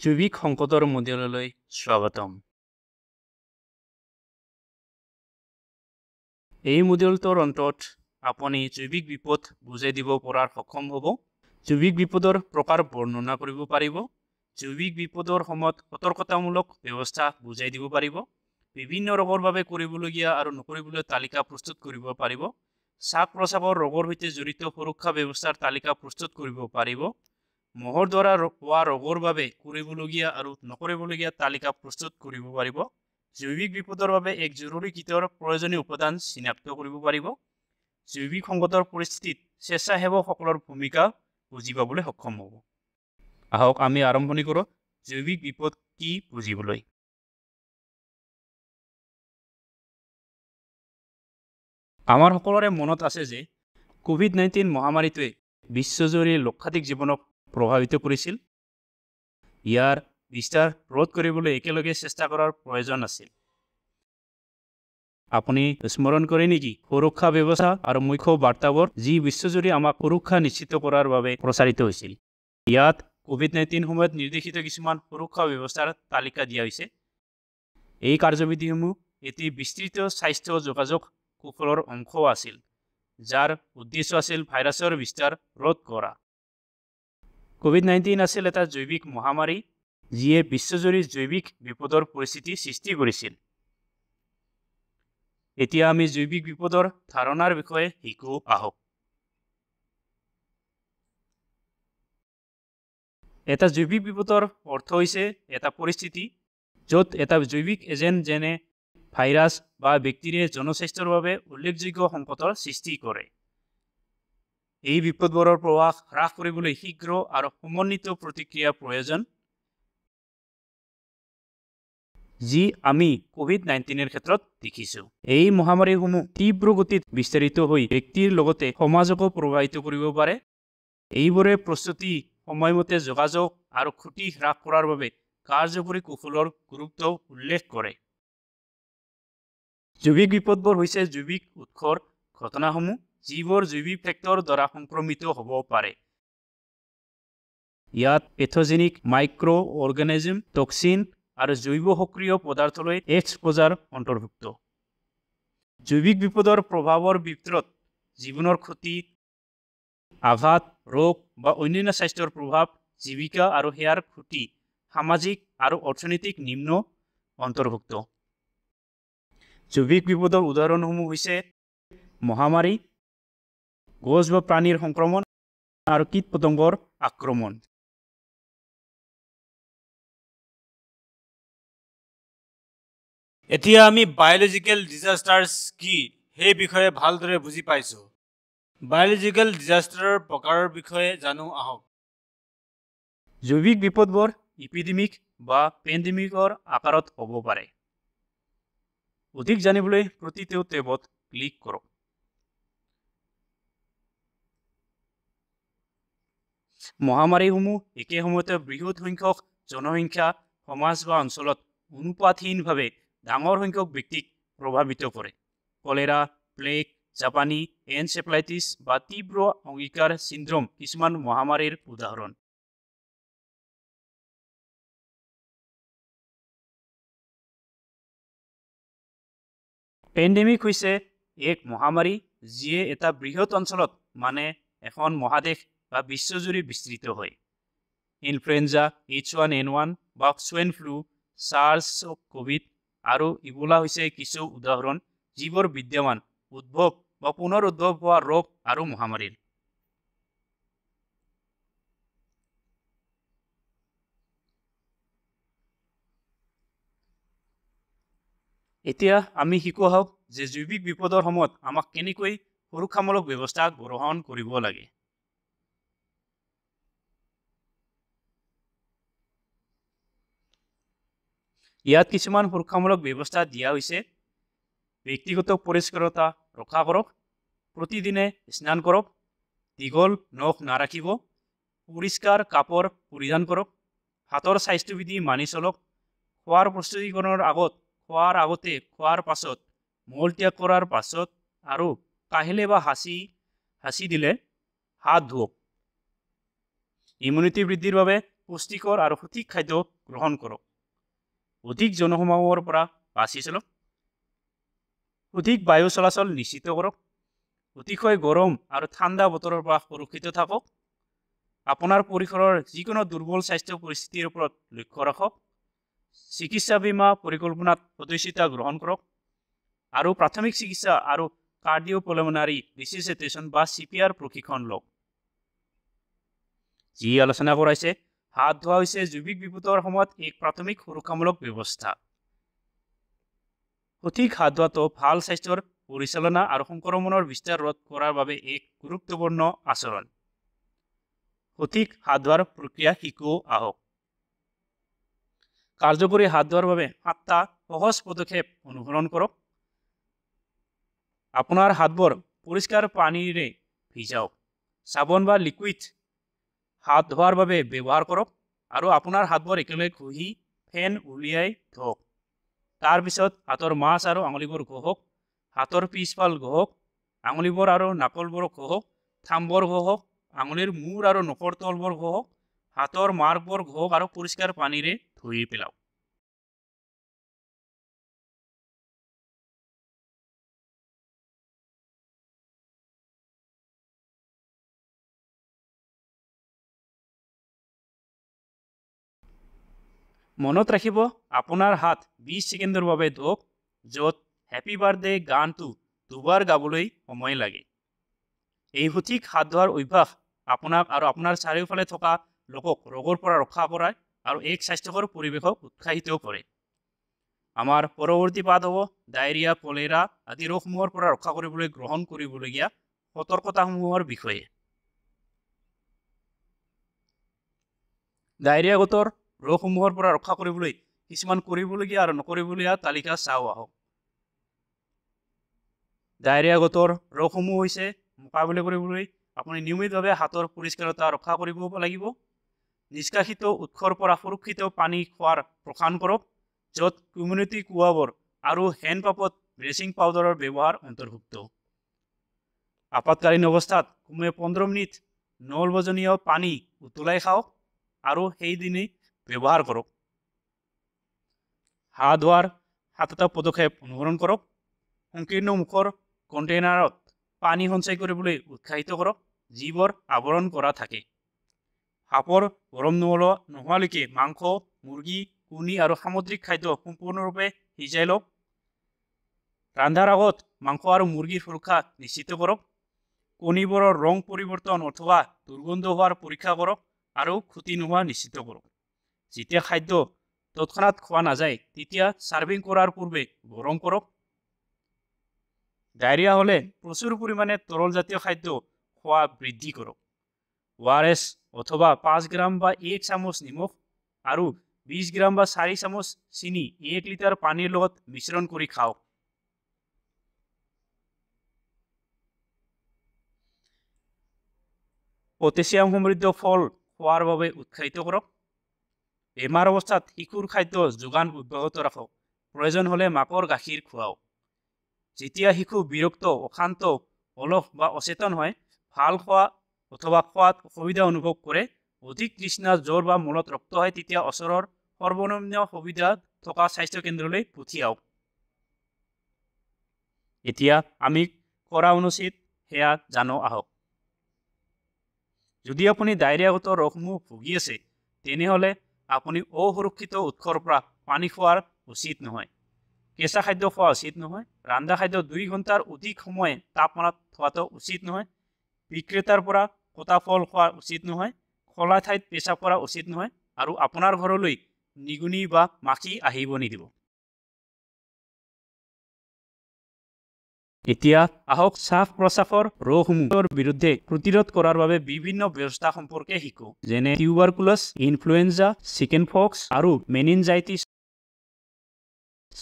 জৈৱিক সংকটৰ মডিউললৈ স্বাগতম। এই মডিউলটোৰ অন্তত আপুনি জৈৱিক বিপদ বুজাই দিব পৰাৰ সক্ষম হ'ব। জৈৱিক বিপদৰ প্ৰকাৰ বৰ্ণনা কৰিব পাৰিব। জৈৱিক বিপদৰ সময়ত সতৰ্কতামূলক ব্যৱস্থা বুজাই দিব পাৰিব। বিভিন্ন ৰোগৰ বাবে কৰিবলগীয়া আৰু নকৰিবলগীয়া তালিকা প্ৰস্তুত কৰিব পাৰিব। শ্বাস প্ৰশ্বাসৰ ৰোগৰ সৈতে জড়িত সুৰক্ষা ব্যৱস্থাৰ তালিকা প্ৰস্তুত কৰিব পাৰিব। মহৰ দ্বাৰা হোৱা ৰোগৰ বাবে কৰিবলগীয়া আৰু নকৰিবলগীয়া তালিকা প্ৰস্তুত কৰিব পাৰিব। জৈৱিক বিপদৰ বাবে এক জৰুৰী কিটৰ প্ৰয়োজনীয় উপাদান চিনাক্ত কৰিব পাৰিব। জৈৱিক সংকটৰ পৰিস্থিতিত স্বেচ্ছাসেৱকসকলৰ ভূমিকা বুজি পাবলৈ সক্ষম হ'ব। আহক আমি আৰম্ভণি কৰোঁ জৈৱিক বিপদ কি বুজিবলৈ। আমাৰ সকলোৰে মনত আছে যে কোভিড-19 মহামাৰীটোৱে বিশ্বজুৰি লক্ষাধিক জীৱনক প্ৰভাৱিত কৰিছিল। ইয়াৰ বিস্তাৰ ৰোধ কৰিবলৈ একেলগে চেষ্টা কৰাৰ প্ৰয়োজন আছিল। আপুনি স্মৰণ কৰে নেকি সুৰক্ষা ব্যৱস্থা আৰু মুখ্য বাৰ্তাবোৰ যি বিশ্বজুৰি আমাক সুৰক্ষা নিশ্চিত কৰাৰ বাবে প্ৰচাৰিত হৈছিল। ইয়াত কোভিড-19 সময়ত নিৰ্দেশিত কিছুমান সুৰক্ষা ব্যৱস্থাৰ তালিকা দিয়া হৈছে। এই কাৰ্যবিধিসমূহ এটি বিস্তৃত স্বাস্থ্য যোগাযোগ কৌশলৰ অংশ আছিল, যাৰ উদ্দেশ্য আছিল ভাইৰাছৰ বিস্তাৰ ৰোধ কৰা। কোভিড-19 আছিল এটা জৈৱিক মহামাৰী যিয়ে বিশ্বজুৰি জৈৱিক বিপদৰ পৰিস্থিতি সৃষ্টি কৰিছিল। এতিয়া আমি জৈৱিক বিপদৰ ধাৰণাৰ বিষয়ে শিকো আহক। এটা জৈৱিক বিপদৰ অৰ্থ হৈছে এটা পৰিস্থিতি য'ত এটা জৈৱিক এজেণ্ট যেনে ভাইৰাছ বা বেক্টেৰিয়াই জনস্বাস্থ্যৰ বাবে উল্লেখযোগ্য সংকটৰ সৃষ্টি কৰে। এই বিপদবোৰৰ প্ৰভাৱ হ্ৰাস কৰিবলৈ শীঘ্ৰ আৰু সমন্বিত প্ৰতিক্ৰিয়া প্ৰয়োজন, যি আমি কোভিড-19 ক্ষেত্ৰত দেখিছোঁ। এই মহামাৰীসমূহ তীব্ৰ গতিত বিস্তাৰিত হৈ ব্যক্তিৰ লগতে সমাজকো প্ৰভাৱিত কৰিব পাৰে। এইবোৰে প্ৰস্তুতি, সময়মতে যোগাযোগ আৰু ক্ষতি হ্ৰাস কৰাৰ বাবে কাৰ্যকৰী কৌশলৰ গুৰুত্ব উল্লেখ কৰে। জৈৱিক বিপদবোৰ হৈছে জৈৱিক উৎসৰ ঘটনাসমূহ যিবোৰ জৈৱিক ফেক্টৰ দ্বাৰা সংক্ৰমিত হ'ব পাৰে। ইয়াত পেথোজেনিক মাইক্ৰ অৰ্গেনিজম, টক্সিন আৰু জৈৱ সক্ৰিয় পদাৰ্থলৈ এক্সপ'জাৰ অন্তৰ্ভুক্ত। জৈৱিক বিপদৰ প্ৰভাৱৰ ভিতৰত জীৱনৰ ক্ষতি, আঘাত, ৰোগ বা অন্যান্য স্বাস্থ্যৰ প্ৰভাৱ, জীৱিকা আৰু সেয়াৰ ক্ষতি, সামাজিক আৰু অৰ্থনৈতিক নিম্ন অন্তৰ্ভুক্ত। জৈৱিক বিপদৰ উদাহৰণসমূহ হৈছে মহামাৰী, গছ বা প্ৰাণীৰ সংক্ৰমণ আৰু কীট-পতংগৰ আক্ৰমণ। এতিয়া আমি বায়'লজিকেল ডিজাষ্টাৰ্ছ কি সেই বিষয়ে ভালদৰে বুজি পাইছোঁ। বায়'লজিকেল ডিজাষ্টাৰৰ প্ৰকাৰৰ বিষয়ে জানো আহক। জৈৱিক বিপদবোৰ ইপিডেমিক বা পেণ্ডেমিকৰ আকাৰত হ'ব পাৰে। অধিক জানিবলৈ প্ৰতিটো টেবত ক্লিক কৰক। মহামাৰীসমূহ একে সময়তে বৃহৎ সংখ্যক জনসংখ্যা, সমাজ বা অঞ্চলত অনুপাতহীনভাৱে ডাঙৰ সংখ্যক ব্যক্তিক প্ৰভাৱিত কৰে। কলেৰা, প্লেগ, জাপানী এনচেফেলাইটিছ বা তীব্ৰ অংগীকাৰ চিণ্ড্ৰম কিছুমান মহামাৰীৰ উদাহৰণ। পেণ্ডেমিক হৈছে এক মহামাৰী যিয়ে এটা বৃহৎ অঞ্চলত মানে এখন মহাদেশ বা বিশ্বজুৰি বিস্তৃত হয়। ইনফ্লুৱেঞ্জা, H1N1 বা সোয়াইন ফ্লু, চাৰ্ছ কোভিড আৰু ইবোলা হৈছে কিছু উদাহৰণ যিবোৰ বিদ্যমান, উদ্ভৱ বা পুনৰ উদ্ভৱ হোৱা ৰোগ আৰু মহামাৰীৰ। এতিয়া আমি শিকো আহক যে জৈৱিক বিপদৰ সময়ত আমাক কেনেকৈ সুৰক্ষামূলক ব্যৱস্থা গ্ৰহণ কৰিব লাগে। ইয়াত কিছুমান সুৰক্ষামূলক ব্যৱস্থা দিয়া হৈছে। ব্যক্তিগত পৰিষ্কাৰতা ৰক্ষা কৰক, প্ৰতিদিনে স্নান কৰক, দীঘল নখ নাৰাখিব, পৰিষ্কাৰ কাপোৰ পৰিধান কৰক, হাতৰ স্বাস্থ্যবিধি মানি চলক, খোৱাৰ প্ৰস্তুতিকৰণৰ আগত, খোৱাৰ আগতে, খোৱাৰ পাছত, মলত্যাগ কৰাৰ পাছত আৰু কাহিলে বা হাঁচি দিলে হাত ধুওক। ইমিউনিটি বৃদ্ধিৰ বাবে পুষ্টিকৰ আৰু সঠিক খাদ্য গ্ৰহণ কৰক অধিক জনসমাগমৰ পৰা বাছি চলক অধিক বায়ু চলাচল নিশ্চিত কৰক অতিশয় গৰম আৰু ঠাণ্ডা বতৰৰ পৰা সুৰক্ষিত থাকক আপোনাৰ পৰিসৰৰ যিকোনো দুৰ্বল স্বাস্থ্য পৰিস্থিতিৰ ওপৰত লক্ষ্য ৰাখক চিকিৎসা বীমা পৰিকল্পনাত সদস্যতা গ্ৰহণ কৰক আৰু প্ৰাথমিক চিকিৎসা আৰু কাৰ্ডিঅ'পালমোনাৰী ৰিচিচিটেশ্যন বা CPR প্ৰশিক্ষণ লওক যি আলোচনা কৰাইছে হাত ধোৱা হৈছে জৈৱিক বিপদৰ সময়ত এক প্ৰাথমিক সুৰক্ষামূলক ব্যৱস্থা সঠিক হাত ধোৱাটো ভাল স্বাস্থ্যৰ পৰিচালনা আৰু সংক্ৰমণৰ বিস্তাৰ ৰোধ কৰাৰ বাবে এক গুৰুত্বপূৰ্ণ আচৰণ সঠিক হাত ধোৱাৰ প্ৰক্ৰিয়া শিকো আহক কাৰ্যকৰী হাত ধোৱাৰ বাবে 7টা সহজ পদক্ষেপ অনুসৰণ কৰক আপোনাৰ হাতবোৰ পৰিষ্কাৰ পানীৰে ভিজাওক সাবন বা লিকুইড হাত ধোৱাৰ বাবে ব্যৱহাৰ কৰক আৰু আপোনাৰ হাতবোৰ একেলগে ঘঁহি ফেন উলিয়াই ধোওক তাৰ পিছত হাতৰ মাছ আৰু আঙুলিবোৰ ঘঁহক হাতৰ পিছফাল ঘঁহক আঙুলিবোৰ আৰু নাকলবোৰ ঘঁহক থাম্বৰ ঘঁহক আঙুলিৰ মূৰ আৰু নখৰ তলবোৰ ঘঁহক হাতৰ মাৰ্কবোৰ ঘঁহক আৰু পৰিষ্কাৰ পানীৰে ধুই পেলাওক মনত ৰাখিব আপোনাৰ হাত 20 ছেকেণ্ডৰ বাবে ধোওক য'ত হেপী বাৰ্থডে গানটো দুবাৰ গাবলৈ সময় লাগে এই সঠিক হাত ধোৱাৰ অভ্যাস আপোনাক আৰু আপোনাৰ চাৰিওফালে থকা লোকক ৰোগৰ পৰা ৰক্ষা কৰে আৰু এক স্বাস্থ্যকৰ পৰিৱেশক উৎসাহিত কৰে আমাৰ পৰৱৰ্তী পাঠ হ'ব ডায়েৰিয়া কলেৰা আদি ৰোগসমূহৰ পৰা ৰক্ষা কৰিবলৈ গ্ৰহণ কৰিবলগীয়া সতৰ্কতাসমূহৰ বিষয়ে ডায়েৰিয়াগত ৰোগসমূহৰ পৰা ৰক্ষা কৰিবলৈ কিছুমান কৰিবলগীয়া আৰু নকৰিবলগীয়া তালিকা চাওঁ আহক ডায়েৰিয়াগত ৰোগসমূহ হৈছে মোকাবিলা কৰিবলৈ আপুনি নিয়মিতভাৱে হাতৰ পৰিষ্কাৰতা ৰক্ষা কৰিব লাগিব নিষ্কাশিত উৎসৰ পৰা সুৰক্ষিত পানী খোৱাৰ প্ৰসান কৰক য'ত কমিউনিটি কুৱাবোৰ আৰু হেণ্ড পাম্পত ব্লিচিং পাউডাৰৰ ব্যৱহাৰ অন্তৰ্ভুক্ত আপতকালীন অৱস্থাত কমে 15 মিনিট নলবজনীয় পানী উতলাই খাওক আৰু সেইদিনে ব্যৱহাৰ কৰক হাত ধোৱাৰ 7টা পদক্ষেপ অনুসৰণ কৰক সংকীৰ্ণ মুখৰ কণ্টেইনাৰত পানী সঞ্চয় কৰিবলৈ উৎসাহিত কৰক যিবোৰ আৱৰণ কৰা থাকে সাপৰ গৰম নোহোৱালৈকে মাংস মুৰ্গী কণী আৰু সামুদ্ৰিক খাদ্য সম্পূৰ্ণৰূপে সিজাই লওক ৰান্ধাৰ আগত মাংস আৰু মুৰ্গীৰ সুৰক্ষা নিশ্চিত কৰক কণীবোৰৰ ৰং পৰিৱৰ্তন অথবা দুৰ্গন্ধ হোৱাৰ পৰীক্ষা কৰক আৰু ক্ষতি নোহোৱা নিশ্চিত কৰক যেতিয়া খাদ্য তৎক্ষণাৎ খোৱা নাযায় তেতিয়া সাৰ্ভিং কৰাৰ পূৰ্বে গৰম কৰক ডায়েৰিয়া হলে প্ৰচুৰ পৰিমাণে তৰল জাতীয় খাদ্য খোৱা বৃদ্ধি কৰক ORS অথবা 5 গ্ৰাম বা 1 চামুচ নিমখ আৰু 20 গ্ৰাম বা 4 চামুচ চিনি 1 লিটাৰ পানীৰ লগত মিশ্ৰণ কৰি খাওক পটাছিয়াম সমৃদ্ধ ফল খোৱাৰ বাবে উৎসাহিত কৰক বেমাৰ অৱস্থাত শিশুৰ খাদ্য যোগান অব্যাহত ৰাখক প্ৰয়োজন হলে মাকৰ গাখীৰ খুৱাওক যেতিয়া শিশু বিৰক্ত অশান্ত অলস বা অচেতন হয় ভাল খোৱা অথবা খোৱাত অসুবিধা অনুভৱ কৰে অধিক তৃষ্ণা জ্বৰ বা মলত ৰক্ত হয় তেতিয়া ওচৰৰ সৰ্বনিম্ন সুবিধা থকা স্বাস্থ্য কেন্দ্ৰলৈ পঠিয়াওক এতিয়া আমি কৰা অনুচিত সেয়া জানো আহক যদি আপুনি ডায়েৰিয়াগত ৰোগসমূহ ভুগি আছে তেনেহলে আপুনি অসুৰক্ষিত উৎসৰ পৰা পানী খোৱাৰ উচিত নহয় কেঁচা খাদ্য খোৱা উচিত নহয় ৰান্ধা খাদ্য 2 ঘণ্টাৰ অধিক সময় তাপমানত থোৱাটো উচিত নহয় বিক্ৰেতাৰ পৰা কটা ফল খোৱা উচিত নহয় খোলা ঠাইত পেচাব কৰা উচিত নহয় আৰু আপোনাৰ ঘৰলৈ নিগুনি বা মাখি আহিব নিদিব এতিয়া আহক শ্বাস প্ৰশ্বাসৰ ৰোগসমূহৰ বিৰুদ্ধে প্ৰতিৰোধ কৰাৰ বাবে বিভিন্ন ব্যৱস্থা সম্পৰ্কে শিকো যেনে টিউবাৰকুলাছ ইনফ্লুৱেঞ্জা চিকেন পক্স আৰু মেনিনজাইটিছ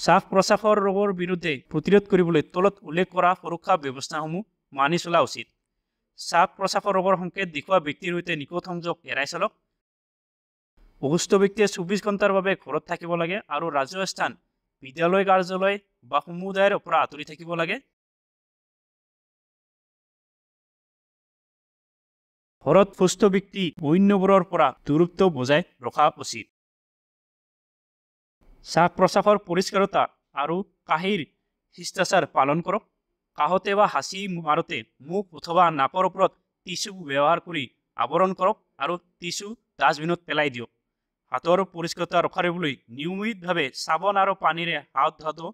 শ্বাস প্ৰশ্বাসৰ ৰোগৰ বিৰুদ্ধে প্ৰতিৰোধ কৰিবলৈ তলত উল্লেখ কৰা সুৰক্ষা ব্যৱস্থাসমূহ মানি চলা উচিত শ্বাস প্ৰশ্বাসৰ ৰোগৰ সংকেত দেখুওৱা ব্যক্তিৰ সৈতে নিকট সংযোগ এৰাই চলক অসুস্থ ব্যক্তিয়ে 24 ঘণ্টাৰ বাবে ঘৰত থাকিব লাগে আৰু ৰাজহুৱা স্থান বিদ্যালয় কাৰ্যালয় বা সমুদায়ৰ পৰা আঁতৰি থাকিব লাগে ঘৰত সুস্থ ব্যক্তি অন্যবোৰৰ পৰা দূৰত্ব বজাই ৰখা উচিত। শ্বাস প্ৰশ্বাসৰ পৰিষ্কাৰতা আৰু কাহিৰ শিষ্টাচাৰ পালন কৰক। কাহতে বা হাঁচি মাৰোতে মুখ অথবা নাকৰ ওপৰত টিচু ব্যৱহাৰ কৰি আৱৰণ কৰক আৰু টিচু ডাষ্টবিনত পেলাই দিয়ক। হাতৰ পৰিষ্কাৰতা ৰক্ষা কৰিবলৈ নিয়মিতভাৱে চাবোন আৰু পানীৰে হাত ধোৱাটো,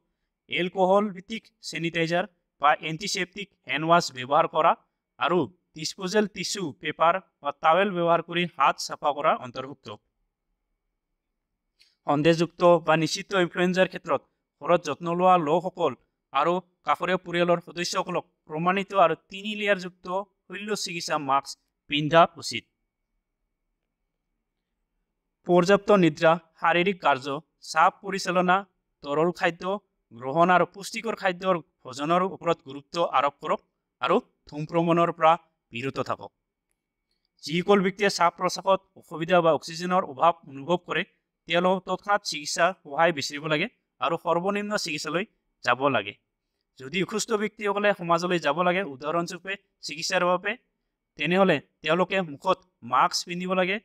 এলকহল ভিত্তিক চেনিটাইজাৰ বা এণ্টিছেপ্টিক হেণ্ড ৱাছ ব্যৱহাৰ কৰা আৰু ডিছপ'জেল টিচু পেপাৰ বা টাৱেল ব্যৱহাৰ কৰি হাত চাফা কৰা অন্তৰ্ভুক্ত। সন্দেহযুক্ত বা নিশ্চিত ইনফ্লুৱেঞ্জাৰ ক্ষেত্ৰত ঘৰত যত্ন লোৱা লোকসকল আৰু কাষৰীয়া পৰিয়ালৰ সদস্যসকলক প্ৰমাণিত আৰু 3 লেয়াৰযুক্ত শল্য চিকিৎসা মাস্ক পিন্ধা উচিত। পৰ্যাপ্ত নিদ্ৰা, শাৰীৰিক কাৰ্য, চাপ পৰিচালনা, তৰল খাদ্য গ্ৰহণ আৰু পুষ্টিকৰ খাদ্যৰ ভোজনৰ ওপৰত গুৰুত্ব আৰোপ কৰক আৰু ধূমপানৰ পৰা বিৰত থাকক। যিসকল ব্যক্তিয়ে শ্বাস প্ৰশ্বাসত অসুবিধা বা অক্সিজেনৰ অভাৱ অনুভৱ কৰে তেওঁলোক তৎক্ষণাৎ চিকিৎসা সহায় বিচাৰিব লাগে আৰু সৰ্বনিম্ন চিকিৎসালয় যাব লাগে। যদি অসুস্থ ব্যক্তিসকলে সমাজলৈ যাব লাগে উদাহৰণস্বৰূপে চিকিৎসাৰ বাবে, তেনেহ'লে তেওঁলোকে মুখত মাস্ক পিন্ধিব লাগে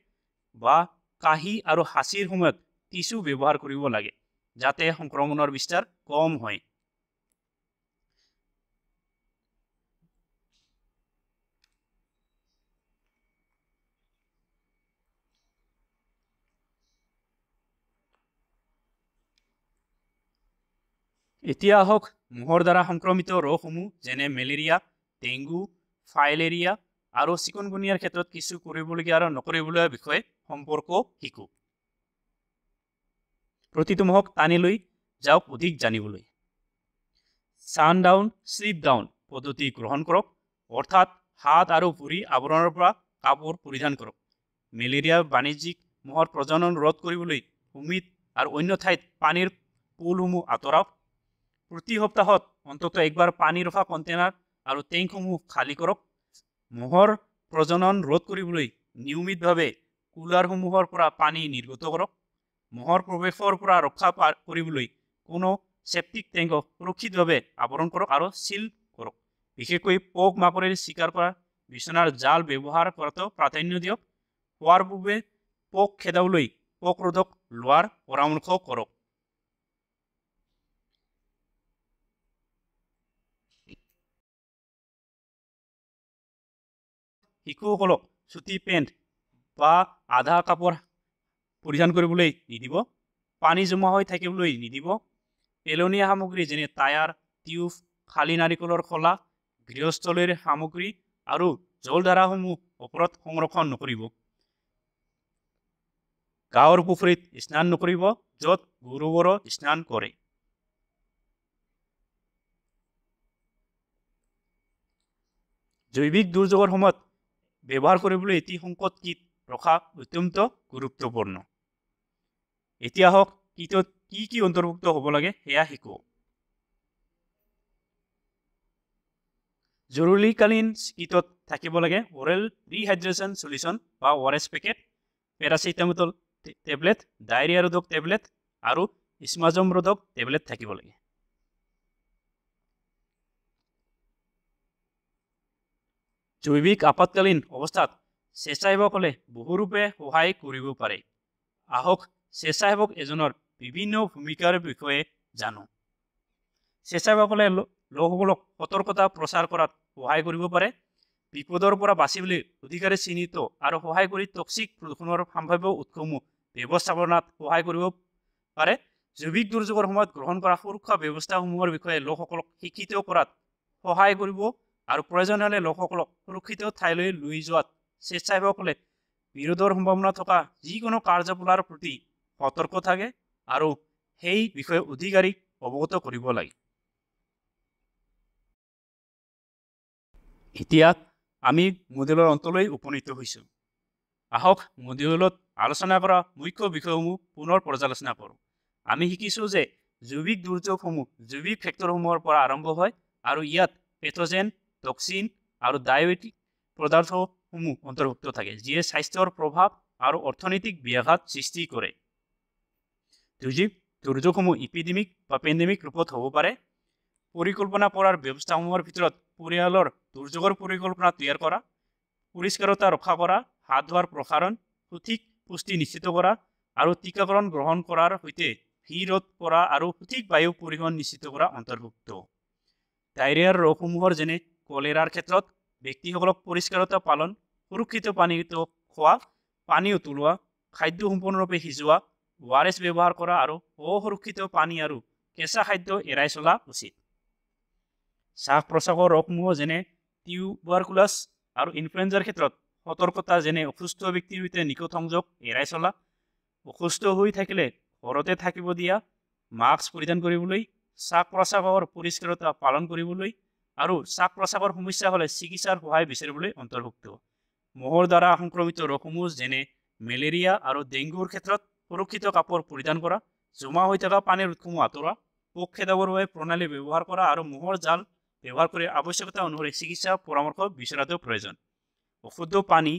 বা কাহি আৰু হাঁচিৰ সময়ত টিচু ব্যৱহাৰ কৰিব লাগে যাতে সংক্ৰমণৰ বিস্তাৰ কম হয়। এতিয়া আহক মহৰ দ্বাৰা সংক্ৰমিত ৰোগসমূহ যেনে মেলেৰিয়া, ডেংগু, ফাইলেৰিয়া আৰু চিকুনগুনিয়াৰ ক্ষেত্ৰত কিছু কৰিবলগীয়া আৰু নকৰিবলগীয়া বিষয়ে সম্পৰ্ক শিকো। প্ৰতিটো মহক টানি লৈ যাওক অধিক জানিবলৈ। ছানডাউন শ্লিপ ডাউন পদ্ধতি গ্ৰহণ কৰক, অৰ্থাৎ হাত আৰু ভৰি আৱৰণৰ পৰা কাপোৰ পৰিধান কৰক। মেলেৰিয়া বাণিজ্যিক মহৰ প্ৰজনন ৰোধ কৰিবলৈ ভূমিত আৰু অন্য ঠাইত পানীৰ পুলসমূহ আঁতৰাওক। প্ৰতি সপ্তাহত অন্তত একবাৰ পানী ৰখা কণ্টেইনাৰ আৰু টেংকসমূহ খালী কৰক। মহৰ প্ৰজনন ৰোধ কৰিবলৈ নিয়মিতভাৱে কুলাৰসমূহৰ পৰা পানী নিৰ্গত কৰক। মহৰ প্ৰৱেশৰ পৰা ৰক্ষা কৰিবলৈ কোনো চেপ্টিক টেংকক সুৰক্ষিতভাৱে আৱৰণ কৰক আৰু চিল কৰক। বিশেষকৈ পোক মাকৰিৰ চিকাৰ কৰা বিচনাৰ জাল ব্যৱহাৰ কৰাটো প্ৰাধান্য দিয়ক। খোৱাৰ পূৰ্বে পোক খেদাবলৈ পোক ৰোধক লোৱাৰ পৰামৰ্শ কৰক। শিশুসকলক চুটি পেণ্ট বা আধা কাপোৰ পৰিধান কৰিবলৈ নিদিব। পানী জমা হৈ থাকিবলৈ নিদিব। পেলনীয়া সামগ্ৰী যেনে টায়াৰ, টিউব, খালী নাৰিকলৰ খোলা, গৃহস্থলীৰ সামগ্ৰী আৰু জলধাৰাসমূহ ওপৰত সংৰক্ষণ নকৰিব। গাঁৱৰ পুখুৰীত স্নান নকৰিব য'ত গৰুবোৰো স্নান কৰে। জৈৱিক দুৰ্যোগৰ সময়ত ব্যৱহাৰ কৰিবলৈ এটি সংকট কিট ৰখা অত্যন্ত গুৰুত্বপূৰ্ণ। এতিয়া হওক কিটত কি কি অন্তৰ্ভুক্ত হ'ব লাগে সেয়া শিকো। জৰুৰীকালীন কিটত থাকিব লাগে অৰেল ৰিহাইড্ৰেশ্যন চলিউশ্যন বা ORS packet, paracetamol tablet, diarrhoea ৰোধক টেবলেট আৰু স্মাজম ৰোধক টেবলেট থাকিব লাগে। জৈৱিক আপতকালীন অৱস্থাত স্বেচ্ছাসেৱকসকলে বহুৰূপে সহায় কৰিব পাৰে। আহক স্বেচ্ছাসেৱক এজনৰ বিভিন্ন ভূমিকাৰ বিষয়ে জানো। স্বেচ্ছাসেৱকসকলে লোকসকলক সতৰ্কতা প্ৰচাৰ কৰাত সহায় কৰিব পাৰে। বিপদৰ পৰা বাচিবলৈ অধিকাৰী চিহ্নিত আৰু সহায় কৰি টক্সিক প্ৰদূষণৰ সম্ভাৱ্য উৎসসমূহ ব্যৱস্থাপনাত সহায় কৰিব পাৰে। জৈৱিক দুৰ্যোগৰ সময়ত গ্ৰহণ কৰা সুৰক্ষা ব্যৱস্থাসমূহৰ বিষয়ে লোকসকলক শিক্ষিত কৰাত সহায় কৰিব আৰু প্ৰয়োজন হ'লে লোকসকলক সুৰক্ষিত ঠাইলৈ লৈ যোৱাত স্বেচ্ছাসেৱকসকলে বিৰোধৰ সম্ভাৱনা থকা যিকোনো কাৰ্যকলাপৰ প্ৰতি সতৰ্ক থাকে আৰু সেই বিষয়ে অধিকাৰীক অৱগত কৰিব লাগে। এতিয়া আমি মডিউলৰ অন্তলৈ উপনীত হৈছোঁ। আহক মডিউলত আলোচনা কৰা মুখ্য বিষয়সমূহ পুনৰ পৰ্যালোচনা কৰোঁ। আমি শিকিছোঁ যে জৈৱিক দুৰ্যোগসমূহ জৈৱিক ফেক্টৰসমূহৰ পৰা আৰম্ভ হয় আৰু ইয়াত পেথোজেন, টক্সিন আৰু ডায়েবেটিক পদাৰ্থসমূহ অন্তৰ্ভুক্ত থাকে যিয়ে স্বাস্থ্যৰ প্ৰভাৱ আৰু অৰ্থনৈতিক ব্যাঘাত সৃষ্টি কৰে। জৈৱিক দুৰ্যোগসমূহ ইপিডেমিক বা পেণ্ডেমিক ৰূপত হ'ব পাৰে। পৰিকল্পনা কৰাৰ ব্যৱস্থাসমূহৰ ভিতৰত পৰিয়ালৰ দুৰ্যোগৰ পৰিকল্পনা তৈয়াৰ কৰা, পৰিষ্কাৰতা ৰক্ষা কৰা, হাত ধোৱাৰ প্ৰসাৰণ, সঠিক পুষ্টি নিশ্চিত কৰা আৰু টিকাকৰণ গ্ৰহণ কৰাৰ সৈতে ভিৰ ৰোধ কৰা আৰু সঠিক বায়ু পৰিবহণ নিশ্চিত কৰা অন্তৰ্ভুক্ত। ডায়েৰিয়াৰ ৰোগসমূহৰ যেনে কলেৰাৰ ক্ষেত্ৰত ব্যক্তিসকলক পৰিষ্কাৰতা পালন, সুৰক্ষিত পানীত খোৱা, পানী উতলোৱা, খাদ্য সম্পূৰ্ণৰূপে সিজোৱা, ORS ব্যৱহাৰ কৰা আৰু অসুৰক্ষিত পানী আৰু কেঁচা খাদ্য এৰাই চলা উচিত। শ্বাস প্ৰশ্বাসৰ ৰোগসমূহ যেনে টিউবাৰকুলাছ আৰু ইনফ্লুৱেঞ্জাৰ ক্ষেত্ৰত সতৰ্কতা যেনে অসুস্থ ব্যক্তিৰ সৈতে নিকট সংযোগ এৰাই চলা, অসুস্থ হৈ থাকিলে ঘৰতে থাকিব দিয়া, মাস্ক পৰিধান কৰিবলৈ, শ্বাস প্ৰশ্বাসৰ পৰিষ্কাৰতা পালন কৰিবলৈ আৰু শ্বাস প্ৰশ্বাসৰ সমস্যা হ'লে চিকিৎসাৰ সহায় বিচাৰিবলৈ অন্তৰ্ভুক্ত। মহৰ দ্বাৰা সংক্ৰমিত ৰোগসমূহ যেনে মেলেৰিয়া আৰু ডেংগুৰ ক্ষেত্ৰত সুৰক্ষিত কাপোৰ পৰিধান কৰা, জমা হৈ থকা পানীৰ উৎসসমূহ আঁতৰোৱা, পোক খেদাবৰ বাবে প্ৰণালী ব্যৱহাৰ কৰা আৰু মহৰ জাল ব্যৱহাৰ কৰি আৱশ্যকতা অনুসৰি চিকিৎসা পৰামৰ্শ বিচৰাটো প্ৰয়োজন। অশুদ্ধ পানী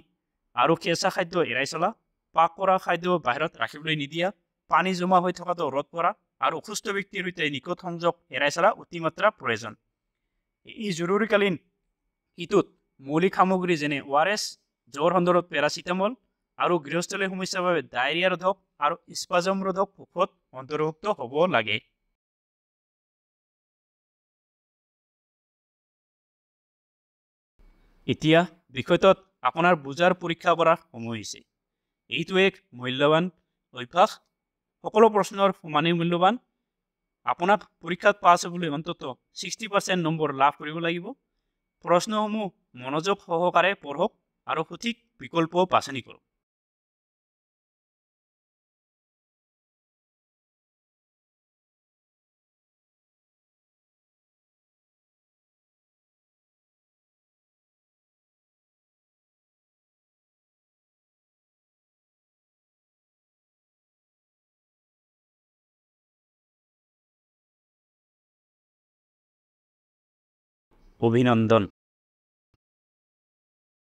আৰু কেঁচা খাদ্য এৰাই চলা, পাক কৰা খাদ্য বাহিৰত ৰাখিবলৈ নিদিয়া, পানী জমা হৈ থকাটো ৰোধ কৰা আৰু অসুস্থ ব্যক্তিৰ সৈতে নিকট সংযোগ এৰাই চলা অতিমাত্ৰা প্ৰয়োজন। এই জৰুৰীকালীন কীটত মৌলিক সামগ্ৰী যেনে ORS, জ্বৰ সন্দৰ্ভত পেৰাচিটামল আৰু গৃহস্থলীয় সমস্যাৰ বাবে ডায়েৰিয়া ৰোধক আৰু স্পাজম ৰোধক ঔষধ অন্তৰ্ভুক্ত হ'ব লাগে। এতিয়া বিষয়টোত আপোনাৰ বুজাৰ পৰীক্ষা কৰাৰ সময় হৈছে। এইটো এক মূল্যৱান অভ্যাস, সকলো প্ৰশ্নৰ সমানেই মূল্যৱান। আপোনাক পৰীক্ষাত পাছ হ'বলৈ অন্তত 60% নম্বৰ লাভ কৰিব লাগিব। প্ৰশ্নসমূহ মনোযোগ সহকাৰে পঢ়ক আৰু সঠিক বিকল্প বাছনি কৰক। অভিনন্দন।